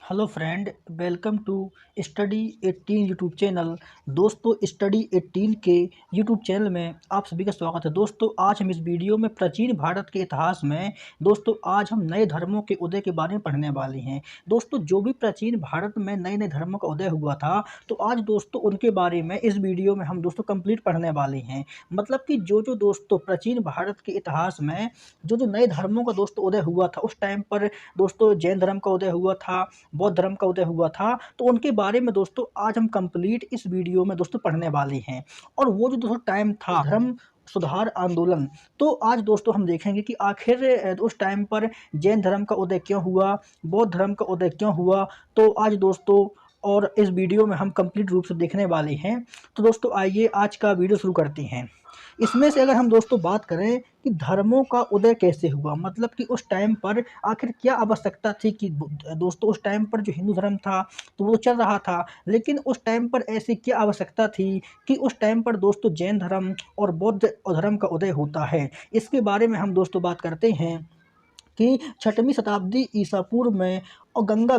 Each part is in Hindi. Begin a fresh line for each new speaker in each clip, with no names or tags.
Hello friend, welcome to study 18 YouTube channel. दोस्तों, स्टडी 18 के यूट्यूब चैनल में आप सभी का स्वागत है। दोस्तों, आज हम इस वीडियो में प्राचीन भारत के इतिहास में आज हम नए धर्मों के उदय के बारे में पढ़ने वाले हैं। दोस्तों, जो भी प्राचीन भारत में नए नए धर्मों का उदय हुआ था, तो आज दोस्तों उनके बारे में इस वीडियो में हम दोस्तों कंप्लीट पढ़ने वाले हैं। मतलब कि जो दोस्तों प्राचीन भारत के इतिहास में जो नए धर्मों का दोस्तों उदय हुआ था, उस टाइम पर दोस्तों जैन धर्म का उदय हुआ था, बौद्ध धर्म का उदय हुआ था, तो उनके बारे में दोस्तों आज हम कंप्लीट इस वीडियो में दोस्तों पढ़ने वाले हैं। और वो जो दोस्तों टाइम था धर्म सुधार आंदोलन, तो आज दोस्तों हम देखेंगे कि आखिर उस टाइम पर जैन धर्म का उदय क्यों हुआ, बौद्ध धर्म का उदय क्यों हुआ। तो आज दोस्तों और इस वीडियो में हम कंप्लीट रूप से देखने वाले हैं। तो दोस्तों आइए आज का वीडियो शुरू करते हैं। इसमें से अगर हम दोस्तों बात करें कि धर्मों का उदय कैसे हुआ, मतलब कि उस टाइम पर आखिर क्या आवश्यकता थी कि दोस्तों उस टाइम पर जो हिंदू धर्म था तो वो चल रहा था, लेकिन उस टाइम पर ऐसी क्या आवश्यकता थी कि उस टाइम पर दोस्तों जैन धर्म और बौद्ध धर्म का उदय होता है। इसके बारे में हम दोस्तों बात करते हैं कि 6वीं शताब्दी ईसा पूर्व में और गंगा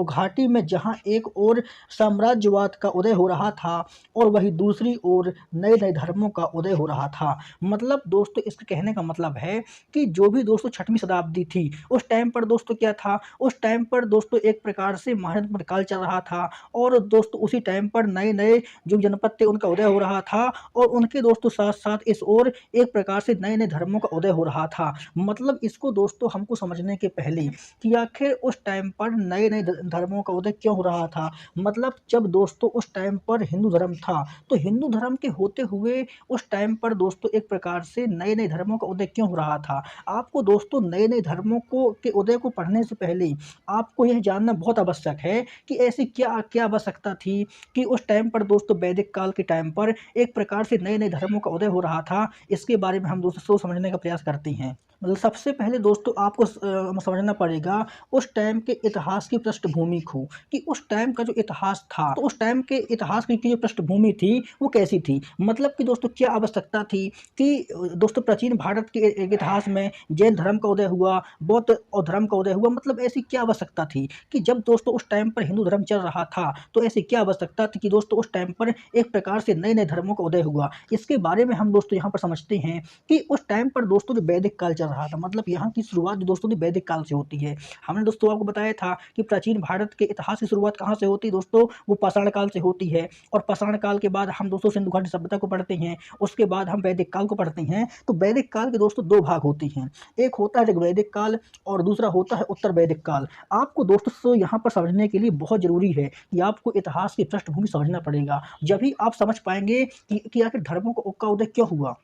घाटी में जहाँ एक ओर साम्राज्यवाद का उदय हो रहा था और वही दूसरी ओर नए नए धर्मों का उदय हो रहा था। मतलब दोस्तों इसके कहने का मतलब है कि जो भी दोस्तों 6वीं शताब्दी थी, उस टाइम पर दोस्तों क्या था, उस टाइम पर दोस्तों एक प्रकार से महानतम काल चल रहा था और दोस्तों उसी टाइम पर नए नए जो जनपद थे उनका उदय हो रहा था और उनके दोस्तों साथ साथ इस ओर एक प्रकार से नए नए धर्मों का उदय हो रहा था। मतलब इसको दोस्तों हमको समझने के पहले कि आखिर उस टाइम पर नए नए धर्मों का उदय क्यों हो रहा था। मतलब जब दोस्तों उस टाइम पर हिंदू धर्म था, तो हिंदू धर्म के होते हुए उस टाइम पर दोस्तों एक प्रकार से नए नए धर्मों का उदय क्यों हो रहा था। आपको दोस्तों नए नए धर्मों को के उदय को पढ़ने से पहले आपको यह जानना बहुत आवश्यक है कि ऐसी क्या क्या आवश्यकता थी कि उस टाइम पर दोस्तों वैदिक काल के टाइम पर एक प्रकार से नए नए धर्मों का उदय हो रहा था। इसके बारे में हम दोस्तों समझने का प्रयास करते हैं। मतलब सबसे पहले दोस्तों आपको समझना पड़ेगा उस टाइम के इतिहास की पृष्ठभूमि को, कि उस टाइम का जो इतिहास था, तो उस टाइम के इतिहास की जो पृष्ठभूमि थी वो कैसी थी। मतलब कि दोस्तों क्या आवश्यकता थी कि दोस्तों प्राचीन भारत के इतिहास में जैन धर्म का उदय हुआ, बौद्ध और धर्म का उदय हुआ। मतलब ऐसी क्या आवश्यकता थी कि जब दोस्तों उस टाइम पर हिंदू धर्म चल रहा था, तो ऐसी क्या आवश्यकता थी कि दोस्तों उस टाइम पर एक प्रकार से नए नए धर्मों का उदय हुआ। इसके बारे में हम दोस्तों यहाँ पर समझते हैं कि उस टाइम पर दोस्तों जो वैदिक काल चल रहा था, मतलब यहाँ की शुरुआत दोस्तों वैदिक काल से होती है। हमने दोस्तों आपको बताया था कि प्राचीन भारत के इतिहास की शुरुआत कहाँ से होती है दोस्तों, वो पाषाण काल से होती है। और पाषाण काल के बाद हम दोस्तों सिंधु घाटी सभ्यता को पढ़ते हैं, उसके बाद हम वैदिक काल को पढ़ते हैं। तो वैदिक काल के दोस्तों दो भाग होते हैं, एक होता है ऋग्वैदिक काल और दूसरा होता है उत्तर वैदिक काल। आपको दोस्तों यहाँ पर समझने के लिए बहुत जरूरी है कि आपको इतिहास की पृष्ठभूमि समझना पड़ेगा, जब ही आप समझ पाएंगे कि आखिर धर्मों का उदय क्यों हुआ।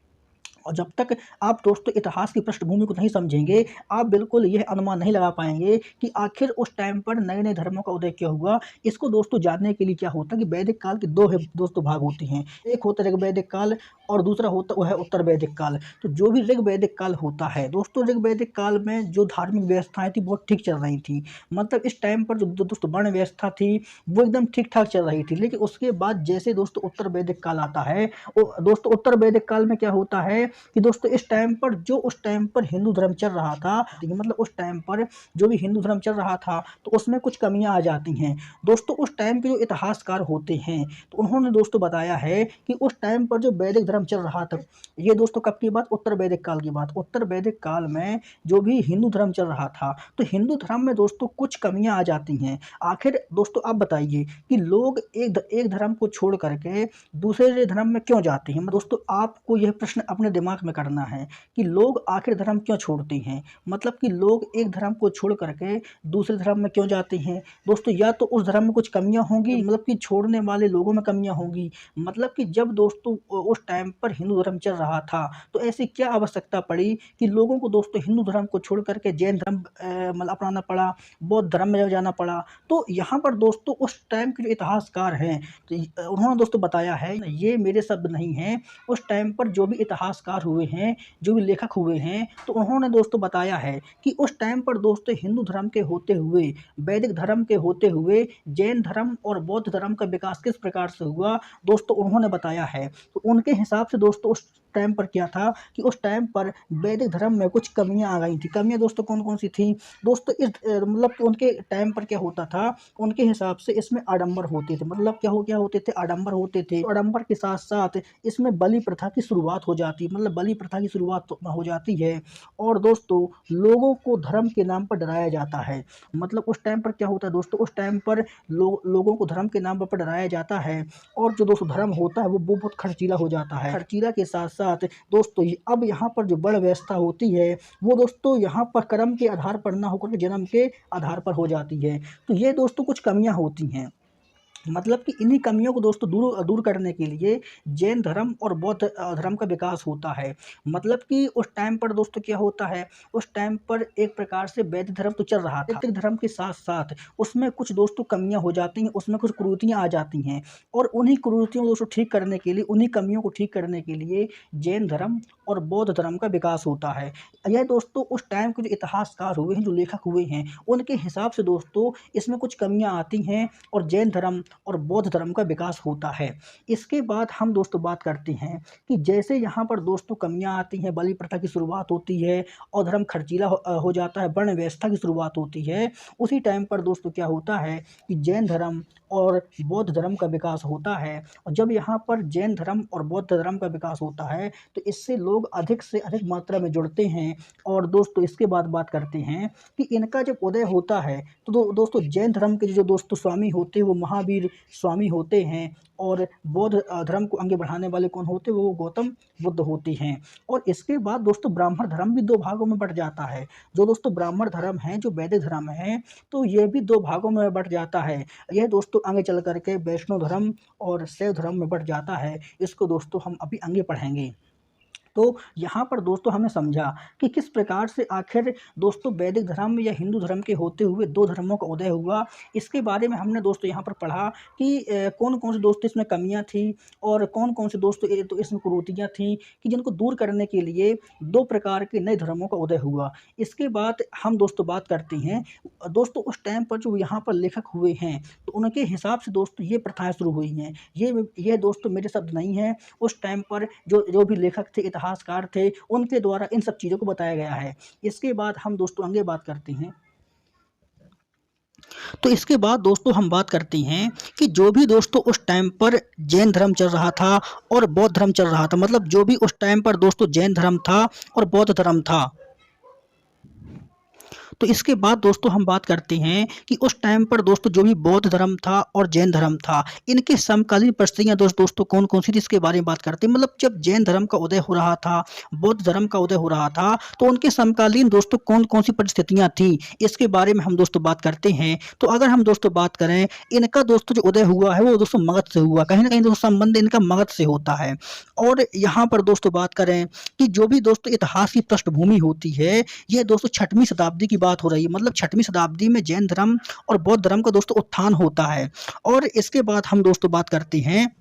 और जब तक आप दोस्तों इतिहास की पृष्ठभूमि को नहीं समझेंगे, आप बिल्कुल यह अनुमान नहीं लगा पाएंगे कि आखिर उस टाइम पर नए नए धर्मों का उदय क्यों हुआ। इसको दोस्तों जानने के लिए क्या होता है कि वैदिक काल के दो दोस्तों भाग होते हैं, एक होता है ऋग्वैदिक काल और दूसरा होता वह है उत्तर वैदिक काल। तो जो भी ऋग्वैदिक काल होता है दोस्तों, ऋग्वैदिक काल में जो धार्मिक व्यवस्थाएं थी बहुत ठीक चल रही थी। मतलब इस टाइम पर जो दोस्तों वर्ण व्यवस्था थी वो एकदम ठीक ठाक चल रही थी। लेकिन उसके बाद जैसे दोस्तों उत्तर वैदिक काल आता है, दोस्तों उत्तर वैदिक काल में क्या होता है कि दोस्तों इस टाइम पर जो उस टाइम पर हिंदू धर्म चल रहा था, मतलब उस टाइम पर जो भी हिंदू धर्म चल रहा था तो उसमें कुछ कमियां आ जाती हैं। दोस्तों उस टाइम के जो इतिहासकार होते हैं तो उन्होंने दोस्तों बताया है कि उस टाइम पर जो वैदिक धर्म चल रहा था, ये दोस्तों कब की बात, उत्तर वैदिक काल की बात। उत्तर वैदिक काल में जो भी हिंदू धर्म चल रहा था, तो हिंदू धर्म में दोस्तों कुछ कमियां आ जाती हैं। आखिर दोस्तों आप बताइए कि लोग एक धर्म को छोड़ करके दूसरे धर्म में क्यों जाते हैं। दोस्तों आपको यह प्रश्न अपने दिमाग में करना है कि लोग आखिर धर्म क्यों छोड़ते हैं। मतलब कि लोग एक धर्म को छोड़ करके दूसरे धर्म में क्यों जाते हैं दोस्तों, या तो उस धर्म में कुछ कमियां होंगी, मतलब कि छोड़ने वाले लोगों में कमियां होंगी। मतलब कि जब दोस्तों उस टाइम पर हिंदू धर्म चल रहा था तो ऐसी क्या आवश्यकता पड़ी कि लोगों को दोस्तों हिंदू धर्म को छोड़ करके जैन धर्म मतलब अपनाना पड़ा, बौद्ध धर्म में जाना पड़ा। तो यहाँ पर दोस्तों उस टाइम के जो इतिहासकार हैं तो उन्होंने दोस्तों बताया है, ये मेरे शब्द नहीं हैं, उस टाइम पर जो भी इतिहासकार इतिहासकार हुए हैं, जो भी लेखक हुए हैं, तो उन्होंने दोस्तों बताया है कि उस टाइम पर दोस्तों हिंदू धर्म के होते हुए, वैदिक धर्म के होते हुए जैन धर्म और बौद्ध धर्म का विकास किस प्रकार से हुआ, दोस्तों उन्होंने बताया है। तो उनके हिसाब से दोस्तों उस टाइम पर क्या था कि उस टाइम पर वैदिक धर्म में कुछ कमियां आ गई थी। कमियां दोस्तों कौन कौन सी थी दोस्तों, इस मतलब कि उनके टाइम पर क्या होता था, उनके हिसाब से इसमें आडंबर होते थे। मतलब क्या होते थे, आडंबर होते थे। आडंबर के साथ साथ इसमें बलि प्रथा की शुरुआत हो जाती, मतलब बलि प्रथा की शुरुआत हो जाती है। और दोस्तों लोगों को धर्म के नाम पर डराया जाता है। मतलब उस टाइम पर क्या होता है दोस्तों, उस टाइम पर लोगों को धर्म के नाम पर डराया जाता है। और जो दोस्तों धर्म होता है वो बहुत खर्चीला हो जाता है। खर्चीला के साथ साथ दोस्तों अब यहाँ पर जो बड़ व्यवस्था होती है वो दोस्तों यहाँ पर कर्म के आधार पर ना होकर जन्म के आधार पर हो जाती है। तो ये दोस्तों कुछ कमियां होती हैं। मतलब कि इन्हीं कमियों को दोस्तों दूर दूर करने के लिए जैन धर्म और बौद्ध धर्म का विकास होता है। मतलब कि उस टाइम पर दोस्तों क्या होता है, उस टाइम पर एक प्रकार से वैदिक धर्म तो चल रहा था। वैदिक धर्म के साथ साथ उसमें कुछ दोस्तों कमियां हो जाती हैं, उसमें कुछ कुरीतियां आ जाती हैं। और उन्हीं कुरीतियों को दोस्तों ठीक करने के लिए, उन्हीं कमियों को ठीक करने के लिए जैन धर्म और बौद्ध धर्म का विकास होता है। यह दोस्तों उस टाइम के जो इतिहासकार हुए हैं, जो लेखक हुए हैं, उनके हिसाब से दोस्तों इसमें कुछ कमियां आती हैं और जैन धर्म और बौद्ध धर्म का विकास होता है। इसके बाद हम दोस्तों बात करते हैं कि जैसे यहाँ पर दोस्तों कमियां आती हैं, बलि प्रथा की शुरुआत होती है और धर्म खर्चीला हो जाता है, वर्ण व्यवस्था की शुरुआत होती है। उसी टाइम पर दोस्तों क्या होता है कि जैन धर्म और बौद्ध धर्म का विकास होता है। और जब यहाँ पर जैन धर्म और बौद्ध धर्म का विकास होता है तो इससे लोग अधिक से अधिक मात्रा में जुड़ते हैं। और दोस्तों इसके बाद बात करते हैं कि इनका जब उदय होता है तो दोस्तों जैन धर्म के जो दोस्तों स्वामी होते हैं वो महावीर स्वामी होते हैं। और बौद्ध धर्म को आगे बढ़ाने वाले कौन होते हैं, वो गौतम बुद्ध होते हैं। और इसके बाद दोस्तों ब्राह्मण धर्म भी दो भागों में बंट जाता है। जो दोस्तों ब्राह्मण धर्म है, जो वैदिक धर्म है, तो ये भी दो भागों में बंट जाता है। यह दोस्तों आगे चल करके वैष्णव धर्म और शैव धर्म में बंट जाता है। इसको दोस्तों हम अभी आगे पढ़ेंगे। तो यहाँ पर दोस्तों हमने समझा कि किस प्रकार से आखिर दोस्तों वैदिक धर्म या हिंदू धर्म के होते हुए दो धर्मों का उदय हुआ। इसके बारे में हमने दोस्तों यहाँ पर पढ़ा कि कौन कौन से दोस्तों इसमें कमियाँ थी और कौन कौन से दोस्तों तो इसमें कुरीतियाँ थी कि जिनको दूर करने के लिए दो प्रकार के नए धर्मों का उदय हुआ। इसके बाद हम दोस्तों बात करते हैं दोस्तों उस टाइम पर जो यहाँ पर लेखक हुए हैं तो उनके हिसाब से दोस्तों ये प्रथाएं शुरू हुई हैं। ये दोस्तों मेरे शब्द नहीं हैं, उस टाइम पर जो भी लेखक थे, इतिहासकार थे, उनके द्वारा इन सब चीज़ों को बताया गया है। इसके बाद हम दोस्तों आगे बात करते हैं। तो इसके बाद दोस्तों हम बात करते हैं कि जो भी दोस्तों उस टाइम पर जैन धर्म चल रहा था और बौद्ध धर्म चल रहा था, मतलब जो भी उस टाइम पर दोस्तों जैन धर्म था और बौद्ध धर्म था, तो इसके बाद दोस्तों हम बात करते हैं कि उस टाइम पर दोस्तों जो भी बौद्ध धर्म था और जैन धर्म था, इनके समकालीन परिस्थितियां दोस्तों कौन कौन सी थी, इसके बारे में बात करते हैं। मतलब जब जैन धर्म का उदय हो रहा था, बौद्ध धर्म का उदय हो रहा था, तो उनके समकालीन दोस्तों कौन कौन सी परिस्थितियां थी, इसके बारे में हम दोस्तों बात करते हैं। तो अगर हम दोस्तों बात करें, इनका दोस्तों जो उदय हुआ है वो दोस्तों मगध से हुआ। कहीं ना कहीं दोस्तों संबंध इनका मगध से होता है। और यहाँ पर दोस्तों बात करें कि जो भी दोस्तों इतिहास की पृष्ठभूमि होती है, यह दोस्तों 6वीं शताब्दी की बात हो रही है। मतलब 6वीं शताब्दी में जैन धर्म और बौद्ध धर्म का दोस्तों उत्थान होता है। और इसके बाद हम दोस्तों बात करते हैं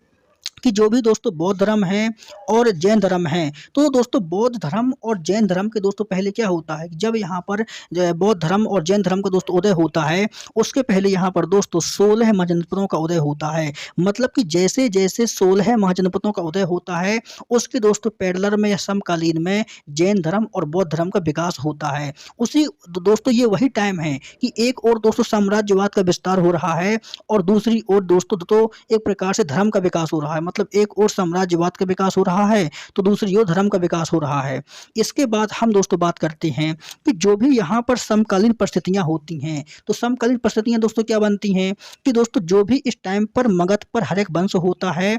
कि जो भी दोस्तों बौद्ध धर्म है और जैन धर्म है, तो दोस्तों बौद्ध धर्म और जैन धर्म के दोस्तों पहले क्या होता है कि जब यहाँ पर बौद्ध धर्म और जैन धर्म का दोस्तों उदय होता है, उसके पहले यहाँ पर दोस्तों 16 महाजनपदों का उदय होता है। मतलब कि जैसे जैसे 16 महाजनपदों का उदय होता है, उसके दोस्तों पैरेलल में या समकालीन में जैन धर्म और बौद्ध धर्म का विकास होता है। उसी दोस्तों ये वही टाइम है कि एक और दोस्तों साम्राज्यवाद का विस्तार हो रहा है और दूसरी ओर दोस्तों तो एक प्रकार से धर्म का विकास हो रहा है। मतलब एक और साम्राज्यवाद का विकास हो रहा है तो दूसरी ओर धर्म का विकास हो रहा है। इसके बाद हम दोस्तों बात करते हैं कि जो भी यहाँ पर समकालीन परिस्थितियां होती हैं, तो समकालीन परिस्थितियां दोस्तों क्या बनती हैं कि दोस्तों जो भी इस टाइम पर मगध पर हर एक वंश होता है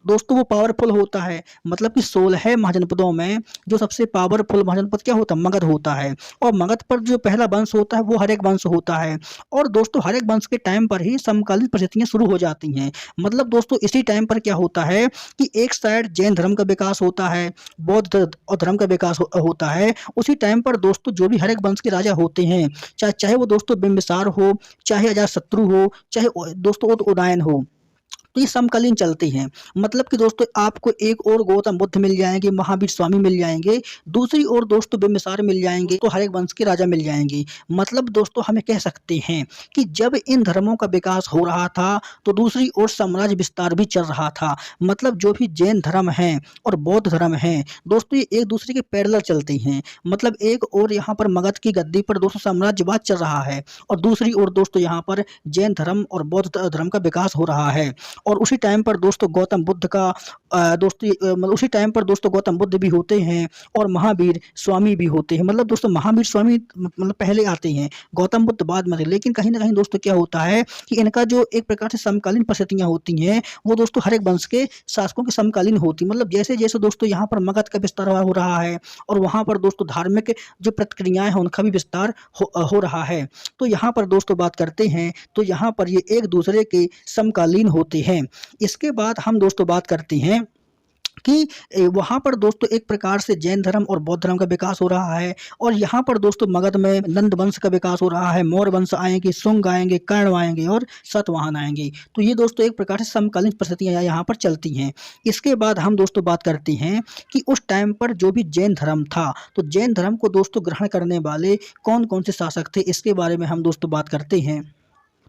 दोस्तों वो पावरफुल होता है। मतलब कि 16 महाजनपदों में जो सबसे पावरफुल महाजनपद क्या होता है, मगध होता है। और मगध पर जो पहला वंश होता है वो हर एक वंश होता है। और दोस्तों हर एक वंश के टाइम पर ही समकालीन परिस्थितियां शुरू हो जाती हैं। मतलब दोस्तों इसी टाइम पर क्या होता है कि एक साइड जैन धर्म का विकास होता है, बौद्ध और धर्म का विकास होता है। उसी टाइम पर दोस्तों जो भी हर एक वंश के राजा होते हैं, चाहे वो दोस्तों बिंबिसार हो, चाहे अजातशत्रु हो, चाहे दोस्तों उदयन हो, तो तो ये समकालीन चलती हैं। मतलब कि दोस्तों आपको एक और गौतम बुद्ध मिल जाएंगे, महावीर स्वामी मिल जाएंगे, दूसरी ओर दोस्तों बिंबिसार मिल जाएंगे, तो हर एक वंश के राजा मिल जाएंगे। मतलब दोस्तों हमें कह सकते हैं कि जब इन धर्मों का विकास हो रहा था तो दूसरी ओर साम्राज्य विस्तार भी चल रहा था। मतलब जो भी जैन धर्म है और बौद्ध धर्म है दोस्तों, ये एक दूसरे के पैरेलल चलते हैं। मतलब एक और यहाँ पर मगध की गद्दी पर दोस्तों साम्राज्यवाद चल रहा है और दूसरी ओर दोस्तों यहाँ पर जैन धर्म और बौद्ध धर्म का विकास हो रहा है। और उसी टाइम पर दोस्तों गौतम बुद्ध का मतलब उसी टाइम पर दोस्तों गौतम बुद्ध भी होते हैं और महावीर स्वामी भी होते हैं। मतलब दोस्तों महावीर स्वामी मतलब पहले आते हैं, गौतम बुद्ध बाद में। लेकिन कहीं ना कहीं दोस्तों क्या होता है कि इनका जो एक प्रकार से समकालीन परिस्थितियां होती हैं वो दोस्तों हर एक वंश के शासकों के समकालीन होती। मतलब जैसे जैसे दोस्तों यहाँ पर मगध का विस्तार हो रहा है और वहाँ पर दोस्तों धार्मिक जो प्रतिक्रियाएं हैं उनका भी विस्तार हो रहा है। तो यहाँ पर दोस्तों बात करते हैं तो यहाँ पर ये एक दूसरे के समकालीन होते हैं। इसके बाद हम दोस्तों बात करते हैं कि वहाँ पर दोस्तों एक प्रकार से जैन धर्म और बौद्ध धर्म का विकास हो रहा है और यहाँ पर दोस्तों मगध में नंद वंश का विकास हो रहा है, मौर्य वंश आएंगे, शुंग आएंगे, कर्ण आएंगे और सातवाहन आएंगे। तो ये दोस्तों एक प्रकार से समकालीन परिस्थितियाँ यहाँ पर चलती हैं। इसके बाद हम दोस्तों बात करते हैं कि उस टाइम पर जो भी जैन धर्म था तो जैन धर्म को दोस्तों ग्रहण करने वाले कौन कौन से शासक थे, इसके बारे में हम दोस्तों बात करते हैं।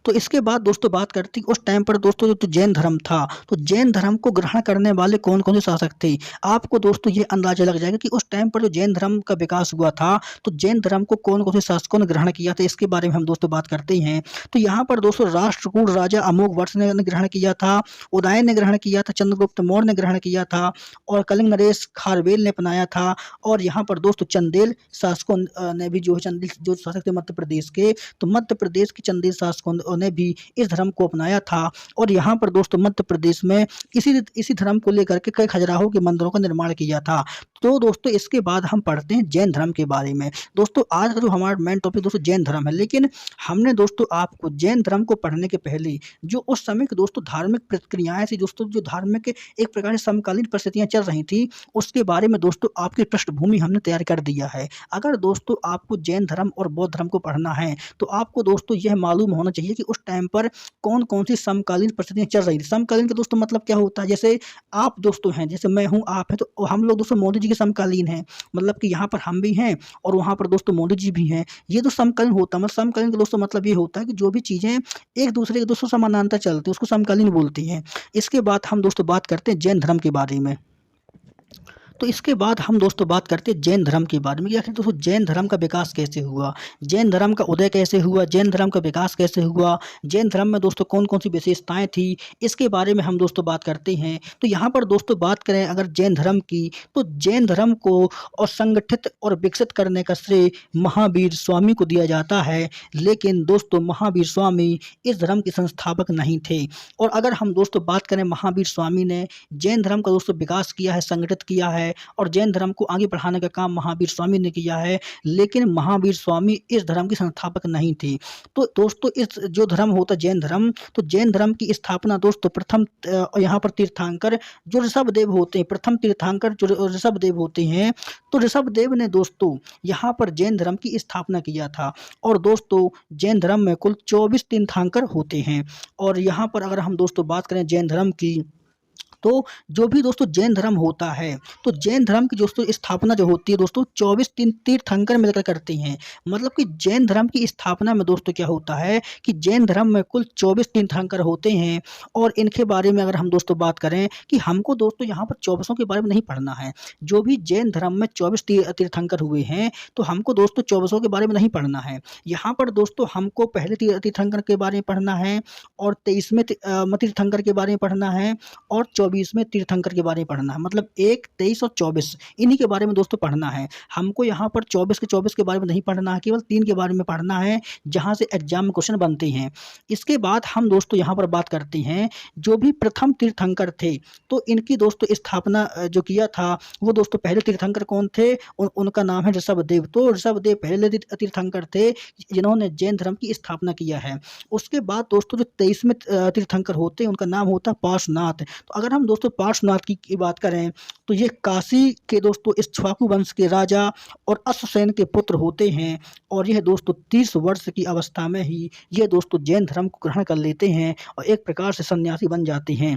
तो इसके बाद दोस्तों बात करते हैं उस टाइम पर दोस्तों जो जैन धर्म था तो जैन धर्म को ग्रहण करने वाले कौन कौन से शासक थे। आपको दोस्तों ये अंदाजा लग जाएगा कि उस टाइम पर जो जैन धर्म का विकास हुआ था तो जैन धर्म को कौन कौन से शासकों ने ग्रहण किया था, इसके बारे में हम दोस्तों बात करते हैं। तो यहाँ पर दोस्तों राष्ट्रकूट राजा अमोघ वर्ष ने ग्रहण किया था, उदयन ने ग्रहण किया था, चंद्रगुप्त मौर्य ने ग्रहण किया था और कलिंग नरेश खारवेल ने अपनाया था। और यहाँ पर दोस्तों चंदेल शासकों ने भी जो है चंदेल जो शासक थे मध्य प्रदेश के, तो मध्य प्रदेश के चंदेल शासकों ने भी इस धर्म को अपनाया था। और यहाँ पर दोस्तों मध्य प्रदेश में इसी धर्म को लेकर के कई खजुराहो के मंदिरों का निर्माण किया था। तो दोस्तों इसके बाद हम पढ़ते हैं जैन धर्म के बारे में। दोस्तों आज का जो हमारा मेन टॉपिक दोस्तों जैन धर्म है, लेकिन हमने दोस्तों आपको जैन धर्म को पढ़ने के पहले जो उस समय के दोस्तों धार्मिक प्रतिक्रियाएं थी दोस्तों, जो धार्मिक एक प्रकार से समकालीन परिस्थितियां चल रही थी उसके बारे में दोस्तों आपकी पृष्ठभूमि हमने तैयार कर दिया है। अगर दोस्तों आपको जैन धर्म और बौद्ध धर्म को पढ़ना है तो आपको दोस्तों यह मालूम होना चाहिए कि उस टाइम पर कौन कौन सी समकालीन परिस्थितियां चल रही थी। समकालीन का दोस्तों मतलब क्या होता है, जैसे आप दोस्तों हैं, जैसे मैं हूं, आप हैं, तो हम लोग दोस्तों मोदी जी के समकालीन हैं। मतलब कि यहाँ पर हम भी हैं और वहाँ पर दोस्तों मोदी जी भी हैं। ये तो समकालीन होता है। मतलब समकालीन का दोस्तों मतलब ये होता है कि जो भी चीज़ें एक दूसरे के दोस्तों समानांतर चलती हैं उसको समकालीन बोलती हैं। इसके बाद हम दोस्तों बात करते हैं जैन धर्म के बारे में। तो इसके बाद हम दोस्तों बात करते हैं जैन धर्म के बारे में कि आखिर दोस्तों जैन धर्म का विकास कैसे हुआ, जैन धर्म का उदय कैसे हुआ, जैन धर्म का विकास कैसे हुआ, जैन धर्म में दोस्तों कौन कौन सी विशेषताएं थी, इसके बारे में हम दोस्तों बात करते हैं। तो यहाँ पर दोस्तों बात करें अगर जैन धर्म की तो जैन धर्म को और संगठित और विकसित करने का श्रेय महावीर स्वामी को दिया जाता है। लेकिन दोस्तों महावीर स्वामी इस धर्म के संस्थापक नहीं थे। और अगर हम दोस्तों बात करें महावीर स्वामी ने जैन धर्म का दोस्तों विकास किया है, संगठित किया है और जैन धर्म को आगे बढ़ाने का काम महावीर स्वामी ने किया है, लेकिन महावीर स्वामी इस धर्म के संस्थापक नहीं थे। तो दोस्तों इस जो धर्म होता है जैन धर्म, तो जैन धर्म की स्थापना दोस्तों प्रथम यहाँ पर तीर्थंकर जो ऋषभदेव होते हैं, प्रथम तीर्थंकर जो ऋषभदेव होते हैं, तो ऋषभदेव ने दोस्तों यहाँ पर जैन धर्म की स्थापना किया था। और दोस्तों जैन धर्म में कुल 24 तीर्थंकर होते हैं। और यहाँ पर अगर हम दोस्तों बात करें जैन धर्म की तो जो भी दोस्तों जैन धर्म होता है तो जैन धर्म की दोस्तों स्थापना जो होती है दोस्तों 24 तीर्थंकर मिलकर करते हैं। मतलब कि जैन धर्म की स्थापना में दोस्तों क्या होता है कि जैन धर्म में कुल 24 तीर्थंकर होते हैं। और इनके बारे में अगर हम दोस्तों बात करें कि हमको दोस्तों यहाँ पर 24 के बारे में नहीं पढ़ना है। जो भी जैन धर्म में 24 तीर्थंकर हुए हैं तो हमको दोस्तों 24 के बारे में नहीं पढ़ना है। यहाँ पर दोस्तों हमको पहले तीर्थंकर के बारे में पढ़ना है और 23वें तीर्थंकर के बारे में पढ़ना है और 24वें तीर्थंकर के बारे में पढ़ना है। मतलब 1, 23 और 24 इन्हीं के बारे में दोस्तों पढ़ना है। हमको यहाँ पर 24 के बारे में नहीं पढ़ना है, केवल 3 के बारे में पढ़ना है जहाँ से एग्जाम में क्वेश्चन बनते हैं। इसके बाद हम दोस्तों यहाँ पर बात करते हैं जो भी प्रथम तीर्थंकर थे तो इनकी दोस्तों स्थापना जो किया था वो दोस्तों पहले तीर्थंकर कौन थे, उनका नाम है ऋषभदेव। तो ऋषभदेव पहले तीर्थंकर थे जिन्होंने जैन धर्म की स्थापना किया है। उसके बाद दोस्तों जो 23वें तीर्थंकर होते हैं उनका नाम होता है पार्श्वनाथ। तो अगर हम हम दोस्तों पार्श्वनाथ की बात करें तो ये काशी के दोस्तों इक्ष्वाकु वंश के राजा और अश्वसेन के पुत्र होते हैं। और यह दोस्तों 30 वर्ष की अवस्था में ही ये दोस्तों जैन धर्म को ग्रहण कर लेते हैं और एक प्रकार से सन्यासी बन जाते हैं।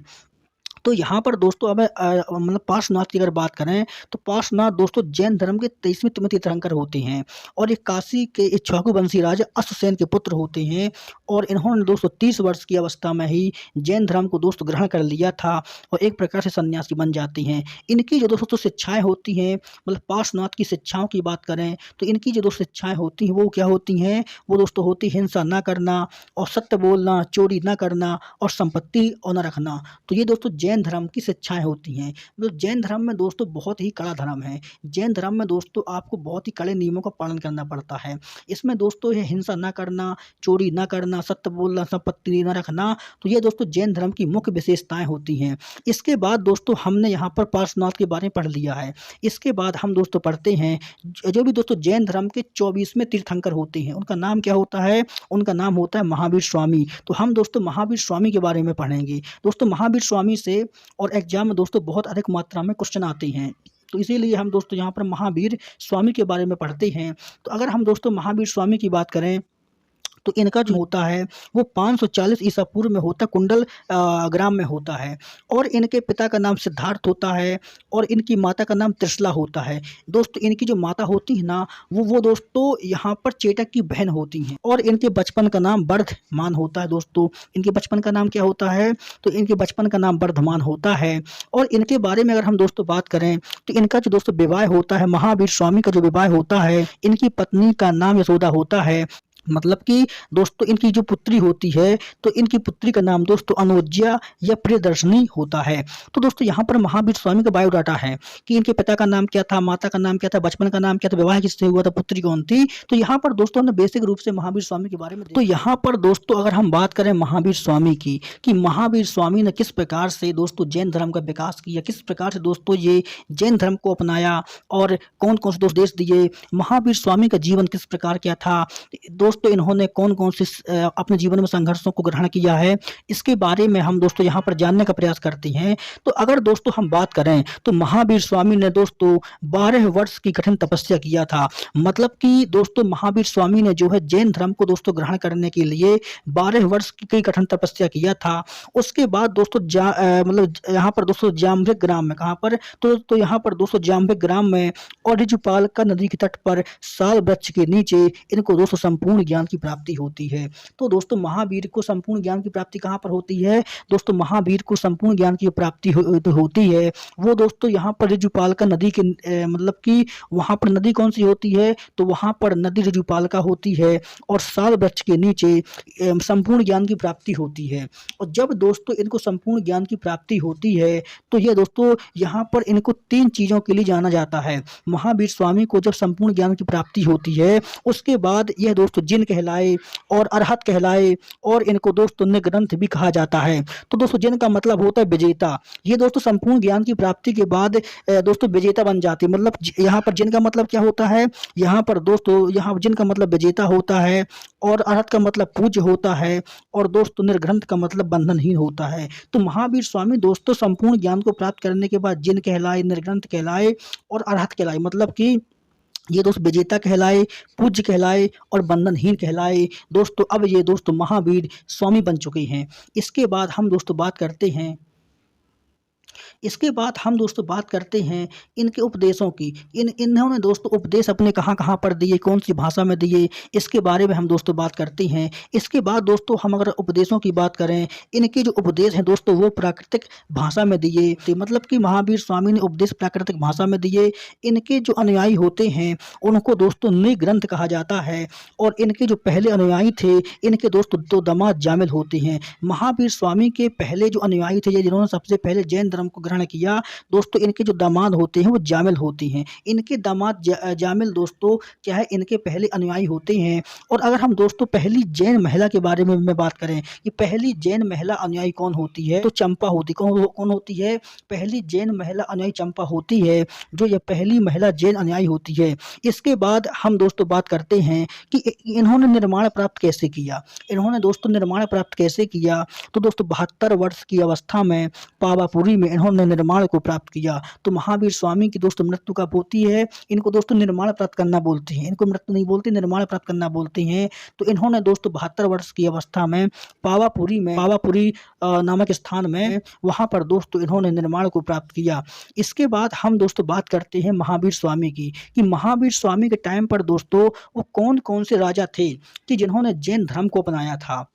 तो यहाँ पर दोस्तों अब मतलब पार्श्वनाथ की अगर बात करें तो पार्श्वनाथ दोस्तों जैन धर्म के 23वें तीर्थंकर होते हैं और ये काशी के इक्ष्वाकु वंशी राजा अश्वसेन के पुत्र होते हैं। और इन्होंने दोस्तों 30 वर्ष की अवस्था में ही जैन धर्म को दोस्तों ग्रहण कर लिया था और एक प्रकार से सन्यासी बन जाते हैं। इनकी जो दोस्तों शिक्षाएं होती हैं, मतलब पार्श्वनाथ की शिक्षाओं की बात करें तो इनकी जो दोस्तों शिक्षाएं होती हैं वो क्या होती हैं, वो दोस्तों होती हिंसा ना करना और सत्य बोलना, चोरी ना करना और संपत्ति और न रखना। तो ये दोस्तों जैन धर्म की शिक्षाएं होती हैं। मतलब जैन धर्म में दोस्तों बहुत ही कड़ा धर्म है। जैन धर्म में दोस्तों आपको बहुत ही कड़े नियमों का पालन करना पड़ता है। इसमें दोस्तों ये हिंसा ना करना, चोरी ना करना, सत्य बोलना, संपत्ति न रखना, तो ये दोस्तों जैन धर्म की मुख्य विशेषताएं होती हैं। इसके बाद दोस्तों हमने यहाँ पर पार्श्वनाथ के बारे में पढ़ लिया है। इसके बाद हम दोस्तों पढ़ते हैं जो भी दोस्तों जैन धर्म के 24वें तीर्थंकर होते हैं, उनका नाम क्या होता है, उनका नाम होता है महावीर स्वामी। तो हम दोस्तों महावीर स्वामी के बारे में पढ़ेंगे। दोस्तों महावीर स्वामी से और एग्जाम में दोस्तों बहुत अधिक मात्रा में क्वेश्चन आते हैं, तो इसीलिए हम दोस्तों यहाँ पर महावीर स्वामी के बारे में पढ़ते हैं। तो अगर हम दोस्तों महावीर स्वामी की बात करें तो इनका जो होता है वो 540 ईसा पूर्व में होता है, कुंडल ग्राम में होता है। और इनके पिता का नाम सिद्धार्थ होता है और इनकी माता का नाम त्रिशला होता है। दोस्तों इनकी जो माता होती है ना वो दोस्तों यहाँ पर चेटक की बहन होती हैं। और इनके बचपन का नाम वर्धमान होता है। दोस्तों इनके बचपन का नाम क्या होता है, तो इनके बचपन का नाम वर्धमान होता है। और इनके बारे में अगर हम दोस्तों बात करें तो इनका जो दोस्तों विवाह होता है, महावीर स्वामी का जो विवाह होता है, इनकी पत्नी का नाम यशोदा होता है। मतलब कि दोस्तों इनकी जो पुत्री होती है तो इनकी पुत्री का नाम दोस्तों अनुज्या या प्रियदर्शनी होता है। तो दोस्तों यहाँ पर महावीर स्वामी का बायोडाटा है कि इनके पिता का नाम क्या था, माता का नाम क्या था, बचपन का नाम क्या था, विवाह किससे हुआ था, पुत्री कौन थी। तो यहाँ पर दोस्तों हमने बेसिक रूप से महावीर स्वामी के बारे में तो यहाँ पर दोस्तों अगर हम बात करें महावीर स्वामी की कि महावीर स्वामी ने किस प्रकार से दोस्तों जैन धर्म का विकास किया, किस प्रकार से दोस्तों ये जैन धर्म को अपनाया और कौन कौन से दोस्त देश दिए, महावीर स्वामी का जीवन किस प्रकार क्या था, दोस्तों इन्होंने कौन कौन से अपने जीवन में संघर्षों को ग्रहण किया है, इसके बारे में हम दोस्तों यहाँ पर जानने का प्रयास करते हैं। तो अगर दोस्तों हम बात करें तो महावीर स्वामी ने दोस्तों 12 वर्ष की कठिन तपस्या किया था। मतलब कि दोस्तों महावीर स्वामी ने जो है जैन धर्म को दोस्तों ग्रहण करने के लिए 12 वर्ष की कठिन तपस्या किया था। उसके बाद दोस्तों मतलब यहाँ पर दोस्तों जाम्भिक ग्राम में, कहाँ पर तो यहाँ पर दोस्तों जाम्भिक ग्राम में और ऋजुपाल का नदी के तट पर साल वृक्ष के नीचे इनको दोस्तों संपूर्ण ज्ञान की प्राप्ति होती है। तो दोस्तों महावीर को संपूर्ण ज्ञान की प्राप्ति कहाँ पर होती है, दोस्तों महावीर को संपूर्ण ज्ञान की प्राप्ति होती है वो दोस्तों यहाँ पर ऋजुपाल का नदी के मतलब कि वहाँ पर नदी कौन सी होती है, तो वहाँ पर नदी ऋजुपाल का होती है और साल वृक्ष के नीचे संपूर्ण ज्ञान की प्राप्ति होती है। और जब दोस्तों इनको संपूर्ण ज्ञान की प्राप्ति होती है तो ये दोस्तों यहाँ पर इनको 3 चीज़ों के लिए जाना जाता है। महावीर स्वामी को जब संपूर्ण ज्ञान की प्राप्ति होती है उसके बाद यह दोस्तों जिन कहलाए और अरहत कहलाए और इनको दोस्तों निग्रंथ भी कहा जाता है। तो दोस्तों जिन का मतलब होता है विजेता। ये दोस्तों संपूर्ण ज्ञान की प्राप्ति के बाद दोस्तों विजेता बन जाती है। मतलब यहाँ पर जिन का मतलब क्या होता है, यहाँ पर दोस्तों यहाँ जिन का मतलब विजेता होता है और अरहत का मतलब पूज्य होता है और दोस्तों निर्ग्रंथ का मतलब बंधनहीन होता है। तो महावीर स्वामी दोस्तों संपूर्ण ज्ञान को प्राप्त करने के बाद जिन कहलाए, निर्ग्रंथ कहलाए और अरहत कहलाए। मतलब कि ये दोस्त विजेता कहलाए, पूज्य कहलाए और बंधनहीन कहलाए। दोस्तों अब ये दोस्तों महावीर स्वामी बन चुके हैं। इसके बाद हम दोस्तों बात करते हैं इनके उपदेशों की। इन्होंने दोस्तों उपदेश अपने कहाँ कहाँ पर दिए, कौन सी भाषा में दिए, इसके बारे में हम दोस्तों बात करते हैं। इसके बाद दोस्तों हम अगर उपदेशों की बात करें, इनके जो उपदेश हैं दोस्तों वो प्राकृतिक भाषा में दिए थे। मतलब कि महावीर स्वामी ने उपदेश प्राकृतिक भाषा में दिए। इनके जो अनुयायी होते हैं उनको दोस्तों निग्रंथ कहा जाता है। और इनके जो पहले अनुयायी थे इनके दोस्तों 2 दामाद जामिल होते हैं। महावीर स्वामी के पहले जो अनुयायी थे जिन्होंने सबसे पहले जैन धर्म को ग्रहण किया, दोस्तों इनके जो दामाद होते हैं वो जामिल होती हैं। इनके दामाद जामिल दोस्तों क्या है, इनके पहले अनुयायी होते हैं। और अगर हम दोस्तों पहली जैन महिला के बारे में बात करें कि पहली जैन महिला अनुयायी कौन होती है, तो चंपा होती। कौन होती है, पहली जैन महिला अनुयायी चंपा होती है, जो यह पहली महिला जैन अनुयायी होती है। इसके बाद हम दोस्तों बात करते हैं कि इन्होंने निर्माण प्राप्त कैसे किया। इन्होंने दोस्तों निर्माण प्राप्त कैसे किया, तो दोस्तों 72 वर्ष की अवस्था में पावापुरी में इन्होंने निर्माण को प्राप्त किया। तो महावीर स्वामी की दोस्तों मृत्यु कब होती है? इनको दोस्तों निर्माण प्राप्त करना बोलते हैं, इनको मृत्यु नहीं बोलते, निर्माण प्राप्त करना बोलते हैं। तो इन्होंने दोस्तों 72 वर्ष की अवस्था में पावापुरी नामक स्थान में वहाँ पर दोस्तों इन्होंने निर्माण को प्राप्त किया। इसके बाद हम दोस्तों बात करते हैं महावीर स्वामी की, कि महावीर स्वामी के टाइम पर दोस्तों वो कौन कौन से राजा थे कि जिन्होंने जैन धर्म को अपनाया था।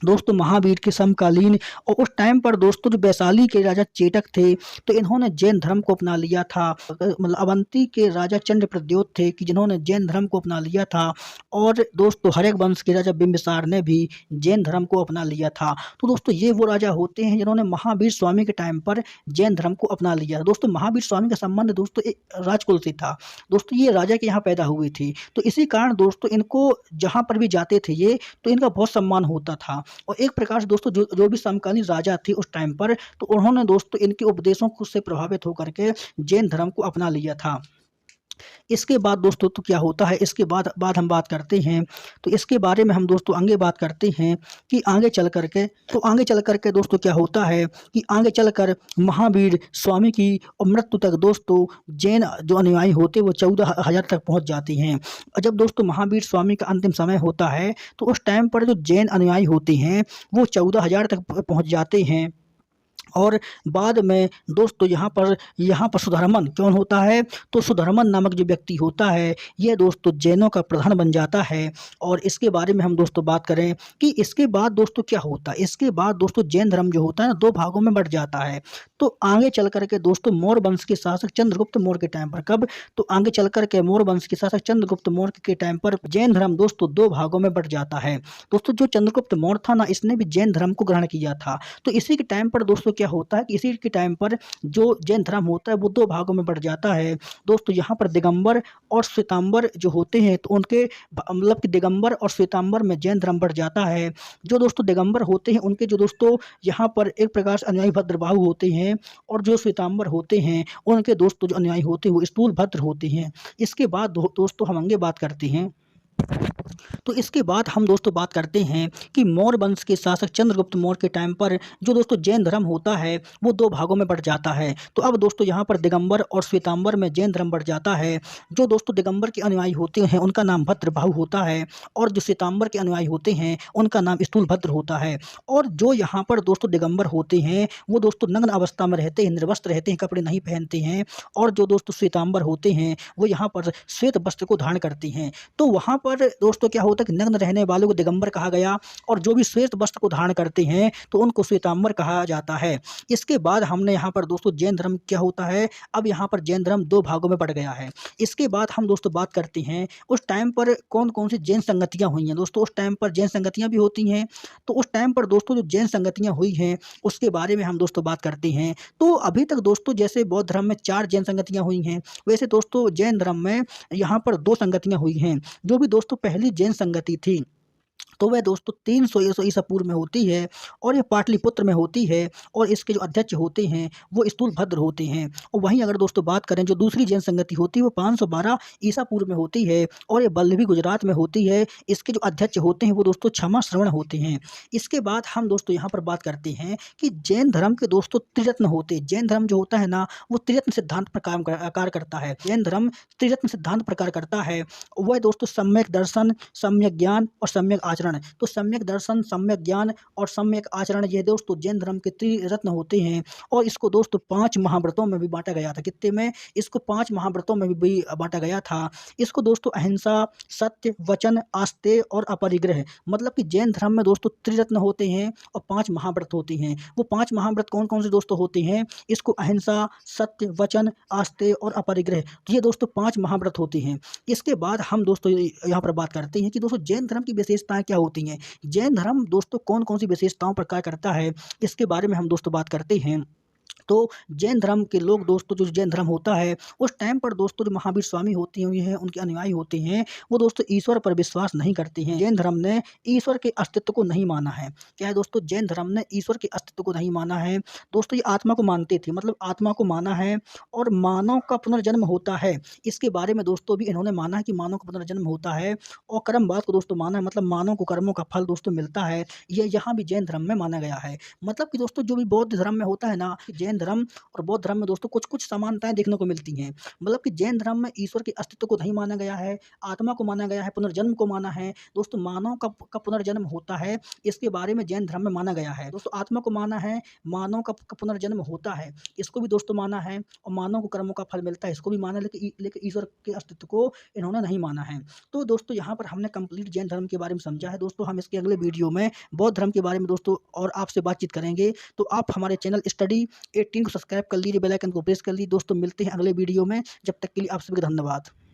दोस्तों महावीर के समकालीन और उस टाइम पर दोस्तों जो वैशाली के राजा चेटक थे, तो इन्होंने जैन धर्म को अपना लिया था। मतलब अवंती के राजा चंद्रप्रद्योत थे कि जिन्होंने जैन धर्म को अपना लिया था। और दोस्तों हर्यक वंश के राजा बिंबिसार ने भी जैन धर्म को अपना लिया था। तो दोस्तों ये वो राजा होते हैं जिन्होंने महावीर स्वामी के टाइम पर जैन धर्म को अपना लिया। दोस्तों महावीर स्वामी का संबंध दोस्तों एक राजकुल से था। दोस्तों ये राजा के यहाँ पैदा हुए थे, तो इसी कारण दोस्तों इनको जहाँ पर भी जाते थे ये, तो इनका बहुत सम्मान होता था। और एक प्रकार से दोस्तों जो भी समकालीन राजा थे उस टाइम पर, तो उन्होंने दोस्तों इनके उपदेशों से प्रभावित होकर के जैन धर्म को अपना लिया था। इसके बाद दोस्तों तो क्या होता है, इसके बाद हम बात करते हैं, तो इसके बारे में हम दोस्तों आगे बात करते हैं कि आगे चल करके दोस्तों क्या होता है कि आगे चलकर महावीर स्वामी की मृत्यु तक दोस्तों जैन जो अनुयायी होते वो 14,000 तक पहुंच जाते हैं। और जब दोस्तों महावीर स्वामी का अंतिम समय होता है, तो उस टाइम पर जो जैन अनुयायी होते हैं वो 14,000 तक पहुँच जाते हैं। और बाद में दोस्तों यहाँ पर सुधर्मन कौन होता है? तो सुधर्मन नामक जो व्यक्ति होता है ये दोस्तों जैनों का प्रधान बन जाता है। और इसके बारे में हम दोस्तों बात करें कि इसके बाद दोस्तों क्या होता है, इसके बाद दोस्तों जैन धर्म जो होता है ना 2 भागों में बंट जाता है। तो आगे चल करके दोस्तों मौर्य वंश के शासक चंद्रगुप्त मौर्य के टाइम पर, कब? तो आगे चल करके मौर्य वंश के शासक चंद्रगुप्त मौर्य के टाइम पर जैन धर्म दोस्तों 2 भागों में बंट जाता है। दोस्तों जो चंद्रगुप्त मौर्य था ना, इसने भी जैन धर्म को ग्रहण किया था। तो इसी के टाइम पर दोस्तों क्या होता है कि इसी के टाइम पर जो जैन धर्म होता है वो 2 भागों में बढ़ जाता है। दोस्तों यहाँ पर दिगंबर और श्वेतांबर जो होते हैं, तो उनके मतलब कि दिगंबर और श्वेतांबर में जैन धर्म बढ़ जाता है। जो दोस्तों दिगंबर होते हैं उनके जो दोस्तों यहाँ पर एक प्रकार से अनुयायी भद्रबाहु होते हैं, और जो श्वेतांबर होते हैं उनके दोस्तों जो अनुयायी होते हैं वो स्थूलभद्र होते हैं। इसके बाद दोस्तों हम आगे बात करते हैं, तो इसके बाद हम दोस्तों बात करते हैं कि मौर्य वंश के शासक चंद्रगुप्त मौर्य के टाइम पर जो दोस्तों जैन धर्म होता है वो 2 भागों में बढ़ जाता है। तो अब दोस्तों यहाँ पर दिगंबर और श्वेतांबर में जैन धर्म बढ़ जाता है। जो दोस्तों दिगंबर के अनुयायी होते हैं उनका नाम भद्रबाहु होता है, और जो श्वेतांबर के अनुयायी होते हैं उनका नाम स्थूलभद्र होता है। और जो यहाँ पर दोस्तों दिगंबर होते हैं वो दोस्तों नग्न अवस्था में रहते हैं, निर्वस्त्र रहते हैं, कपड़े नहीं पहनते हैं। और जो दोस्तों श्वेतांबर होते हैं वो यहाँ पर श्वेत वस्त्र को धारण करते हैं। तो वहाँ पर दोस्तों क्या होता है कि नग्न रहने वालों को दिगंबर कहा गया, और जो भी श्वेत वस्त्र को धारण करते हैं तो उनको श्वेतांबर कहा जाता है। इसके बाद हमने यहाँ पर दोस्तों जैन धर्म क्या होता है, अब यहाँ पर जैन धर्म 2 भागों में बढ़ गया है। इसके बाद हम दोस्तों बात करते हैं उस टाइम पर कौन कौन सी जैन संगतियाँ हुई हैं। दोस्तों उस टाइम पर जैन संगतियाँ भी होती हैं, तो उस टाइम पर दोस्तों जो जैन संगतियाँ हुई हैं उसके बारे में हम दोस्तों बात करते हैं। तो अभी तक दोस्तों जैसे बौद्ध धर्म में 4 जैन संगतियाँ हुई हैं, वैसे दोस्तों जैन धर्म में यहाँ पर 2 संगतियाँ हुई हैं। जो भी दोस्तों पहली जैन संगति थी तो वह दोस्तों 300 ईसा पूर्व में होती है, और ये पाटलिपुत्र में होती है, और इसके जो अध्यक्ष होते हैं वो स्थूलभद्र होते हैं। और वहीं अगर दोस्तों बात करें जो दूसरी जैन संगति होती है वो 512 ईसा पूर्व में होती है, और ये बल्लभी गुजरात में होती है। इसके जो अध्यक्ष होते हैं वो दोस्तों क्षमा श्रवण होते हैं। इसके बाद हम दोस्तों यहाँ पर बात करते हैं कि जैन धर्म के दोस्तों त्रिरत्न होते हैं। जैन धर्म जो होता है ना वो त्रिरत्न सिद्धांत पर कार्य करता है। जैन धर्म त्रिरत्न सिद्धांत पर कार्य करता है। वह दोस्तों सम्यक दर्शन, सम्यक ज्ञान और सम्यक आचरण। तो सम्यक दर्शन, सम्यक ज्ञान और सम्यक आचरण ये दोस्तों जैन धर्म के त्रिरत्न होते हैं। और इसको दोस्तों 5 महाव्रतों में भी बांटा गया था। कितने में? इसको 5 महाव्रतों में भी बांटा गया था। इसको दोस्तों अहिंसा, सत्य, वचन, आस्तेय और अपरिग्रह, मतलब कि जैन धर्म में दोस्तों त्रिरत्न होते हैं और 5 महाव्रत होते हैं। वो 5 महाव्रत कौन कौन से दोस्तों होते हैं? इसको अहिंसा, सत्य, वचन, आस्तेय और अपरिग्रह, तो ये दोस्तों 5 महाव्रत होते हैं। इसके बाद हम दोस्तों यहाँ पर बात करते हैं कि दोस्तों जैन धर्म की विशेषताएं क्या होती हैं। जैन धर्म दोस्तों कौन कौन सी विशेषताओं पर कार्य करता है, इसके बारे में हम दोस्तों बात करते हैं। तो जैन धर्म के लोग दोस्तों जो जैन धर्म होता है उस टाइम पर दोस्तों जो महावीर स्वामी होते हैं उनके अनुयायी होते हैं वो दोस्तों ईश्वर पर विश्वास नहीं करते हैं। जैन धर्म ने ईश्वर के अस्तित्व को नहीं माना है। क्या है दोस्तों? जैन धर्म ने ईश्वर के अस्तित्व को नहीं माना है। दोस्तों ये आत्मा को मानते थे, मतलब आत्मा को माना है, और मानव का पुनर्जन्म होता है इसके बारे में दोस्तों भी इन्होंने माना है कि मानव का पुनर्जन्म होता है। और कर्मवाद को दोस्तों माना है, मतलब मानव को कर्मों का फल दोस्तों मिलता है। ये यहाँ भी जैन धर्म में माना गया है। मतलब कि दोस्तों जो भी बौद्ध धर्म में होता है ना, जैन जैन धर्म और बौद्ध धर्म में दोस्तों कुछ-कुछ समानताएँ देखने को मिलती हैं। मतलब कि जैन धर्म में ईश्वर के अस्तित्व को नहीं माना गया है, आत्मा को माना गया है, पुनर्जन्म को माना है। दोस्तों मानव का पुनर्जन्म होता है, इसके बारे में जैन धर्म में माना गया है। दोस्तों आत्मा को माना है, मानव का पुनर्जन्म होता है, इसको भी दोस्तों माना है और मानव को कर्मों का फल मिलता है, इसको भी माना है, लेकिन ईश्वर के अस्तित्व को इन्होंने नहीं माना है। तो दोस्तों यहाँ पर हमने कंप्लीट जैन धर्म के बारे में समझा है। दोस्तों हम इसके अगले वीडियो में बौद्ध धर्म के बारे में दोस्तों और आपसे बातचीत करेंगे। तो आप हमारे चैनल स्टडी 18 को सब्सक्राइब कर लीजिए, बेल आइकन को प्रेस कर लीजिए। दोस्तों मिलते हैं अगले वीडियो में, जब तक के लिए आप सभी का धन्यवाद।